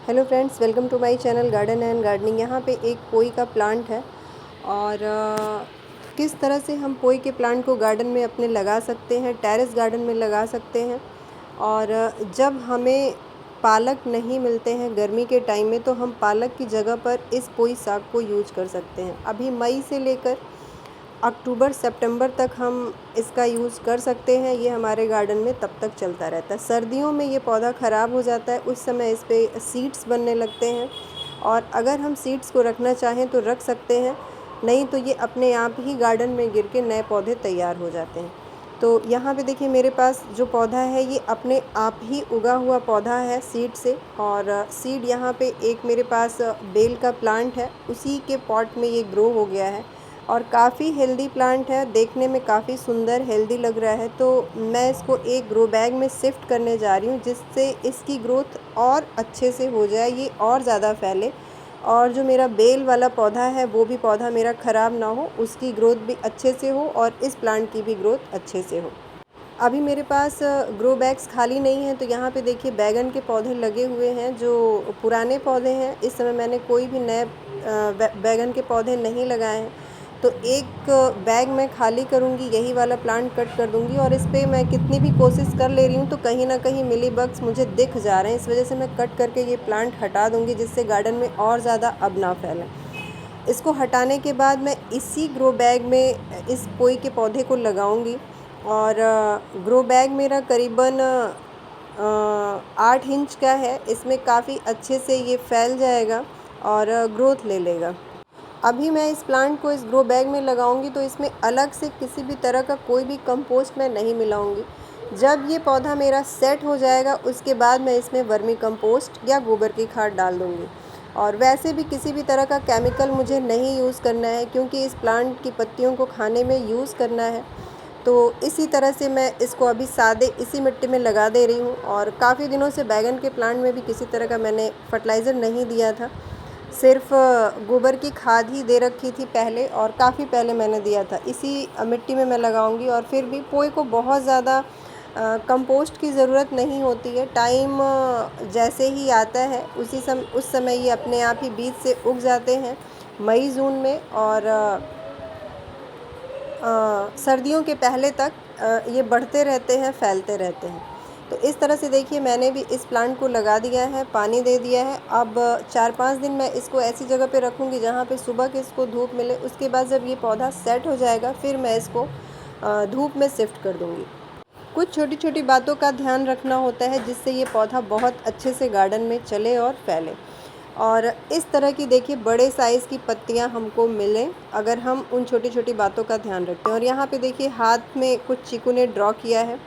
Hello friends, welcome to my channel garden and gardening. यहाँ पे एक पोई का प्लांट है और किस तरह से हम पोई के प्लांट को गार्डन में अपने लगा सकते हैं, टेरेस गार्डन में लगा सकते हैं। और जब हमें पालक नहीं मिलते हैं गर्मी के टाइम में, तो हम पालक की जगह पर इस पोई साग को यूज कर सकते हैं। अभी मई से लेकर अक्टूबर सितंबर तक हम इसका यूज़ कर सकते हैं। ये हमारे गार्डन में तब तक चलता रहता है। सर्दियों में ये पौधा ख़राब हो जाता है, उस समय इस पर सीड्स बनने लगते हैं और अगर हम सीड्स को रखना चाहें तो रख सकते हैं, नहीं तो ये अपने आप ही गार्डन में गिर के नए पौधे तैयार हो जाते हैं। तो यहाँ पे देखिए, मेरे पास जो पौधा है ये अपने आप ही उगा हुआ पौधा है सीड से। और सीड यहाँ पे एक मेरे पास बेल का प्लांट है, उसी के पॉट में ये ग्रो हो गया है और काफ़ी हेल्दी प्लांट है, देखने में काफ़ी सुंदर हेल्दी लग रहा है। तो मैं इसको एक ग्रो बैग में शिफ्ट करने जा रही हूँ, जिससे इसकी ग्रोथ और अच्छे से हो जाए, ये और ज़्यादा फैले और जो मेरा बेल वाला पौधा है वो भी पौधा मेरा ख़राब ना हो, उसकी ग्रोथ भी अच्छे से हो और इस प्लांट की भी ग्रोथ अच्छे से हो। अभी मेरे पास ग्रो बैग्स खाली नहीं हैं, तो यहाँ पे देखिए बैगन के पौधे लगे हुए हैं जो पुराने पौधे हैं। इस समय मैंने कोई भी नए बैगन के पौधे नहीं लगाए हैं। तो एक बैग मैं खाली करूँगी, यही वाला प्लांट कट कर दूँगी और इस पर मैं कितनी भी कोशिश कर ले रही हूँ तो कहीं ना कहीं मिली बग्स मुझे दिख जा रहे हैं। इस वजह से मैं कट करके ये प्लांट हटा दूँगी, जिससे गार्डन में और ज़्यादा अब ना फैलें। इसको हटाने के बाद मैं इसी ग्रो बैग में इस पोई के पौधे को लगाऊंगी और ग्रो बैग मेरा करीबन 8 इंच का है। इसमें काफ़ी अच्छे से ये फैल जाएगा और ग्रोथ ले लेगा। अभी मैं इस प्लांट को इस ग्रो बैग में लगाऊंगी तो इसमें अलग से किसी भी तरह का कोई भी कंपोस्ट मैं नहीं मिलाऊंगी। जब ये पौधा मेरा सेट हो जाएगा उसके बाद मैं इसमें वर्मी कंपोस्ट या गोबर की खाद डाल दूंगी। और वैसे भी किसी भी तरह का केमिकल मुझे नहीं यूज़ करना है, क्योंकि इस प्लांट की पत्तियों को खाने में यूज़ करना है। तो इसी तरह से मैं इसको अभी सादे इसी मिट्टी में लगा दे रही हूँ। और काफ़ी दिनों से बैगन के प्लांट में भी किसी तरह का मैंने फर्टिलाइज़र नहीं दिया था, सिर्फ गोबर की खाद ही दे रखी थी पहले, और काफ़ी पहले मैंने दिया था। इसी मिट्टी में मैं लगाऊंगी। और फिर भी पोई को बहुत ज़्यादा कंपोस्ट की ज़रूरत नहीं होती है। टाइम जैसे ही आता है उस समय ये अपने आप ही बीज से उग जाते हैं मई जून में। और सर्दियों के पहले तक ये बढ़ते रहते हैं, फैलते रहते हैं। तो इस तरह से देखिए, मैंने भी इस प्लांट को लगा दिया है, पानी दे दिया है। अब 4-5 दिन मैं इसको ऐसी जगह पे रखूँगी जहाँ पे सुबह के इसको धूप मिले। उसके बाद जब ये पौधा सेट हो जाएगा फिर मैं इसको धूप में शिफ्ट कर दूँगी। कुछ छोटी छोटी बातों का ध्यान रखना होता है, जिससे ये पौधा बहुत अच्छे से गार्डन में चले और फैले। और इस तरह की देखिए बड़े साइज़ की पत्तियां हमको मिलें अगर हम उन छोटी छोटी बातों का ध्यान रखते हैं। और यहाँ पे देखिए हाथ में कुछ चीकू ने ड्रॉ किया है।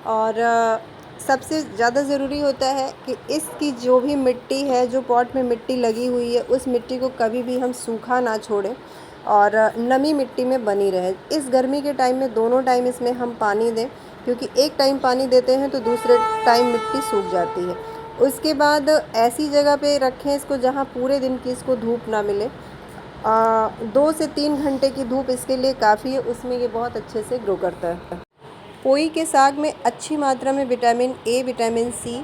और सबसे ज़्यादा ज़रूरी होता है कि इसकी जो भी मिट्टी है, जो पॉट में मिट्टी लगी हुई है, उस मिट्टी को कभी भी हम सूखा ना छोड़ें और नमी मिट्टी में बनी रहे। इस गर्मी के टाइम में दोनों टाइम इसमें हम पानी दें, क्योंकि एक टाइम पानी देते हैं तो दूसरे टाइम मिट्टी सूख जाती है। उसके बाद ऐसी जगह पे रखें इसको जहाँ पूरे दिन की इसको धूप ना मिले। 2 से 3 घंटे की धूप इसके लिए काफ़ी है, उसमें ये बहुत अच्छे से ग्रो करता है। पोई के साग में अच्छी मात्रा में विटामिन ए, विटामिन सी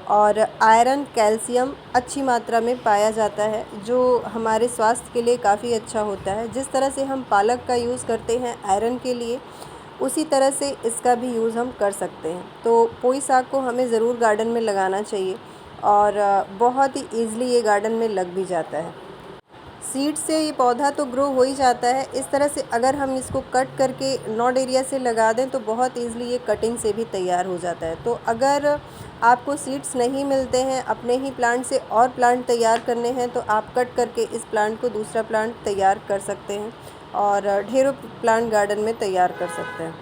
और आयरन, कैल्शियम अच्छी मात्रा में पाया जाता है, जो हमारे स्वास्थ्य के लिए काफ़ी अच्छा होता है। जिस तरह से हम पालक का यूज़ करते हैं आयरन के लिए, उसी तरह से इसका भी यूज़ हम कर सकते हैं। तो पोई साग को हमें ज़रूर गार्डन में लगाना चाहिए और बहुत ही ईज़िली ये गार्डन में लग भी जाता है। सीड से ये पौधा तो ग्रो हो ही जाता है। इस तरह से अगर हम इसको कट करके नॉड एरिया से लगा दें तो बहुत ईज़िली ये कटिंग से भी तैयार हो जाता है। तो अगर आपको सीड्स नहीं मिलते हैं, अपने ही प्लांट से और प्लांट तैयार करने हैं, तो आप कट करके इस प्लांट को दूसरा प्लांट तैयार कर सकते हैं और ढेरों प्लांट गार्डन में तैयार कर सकते हैं।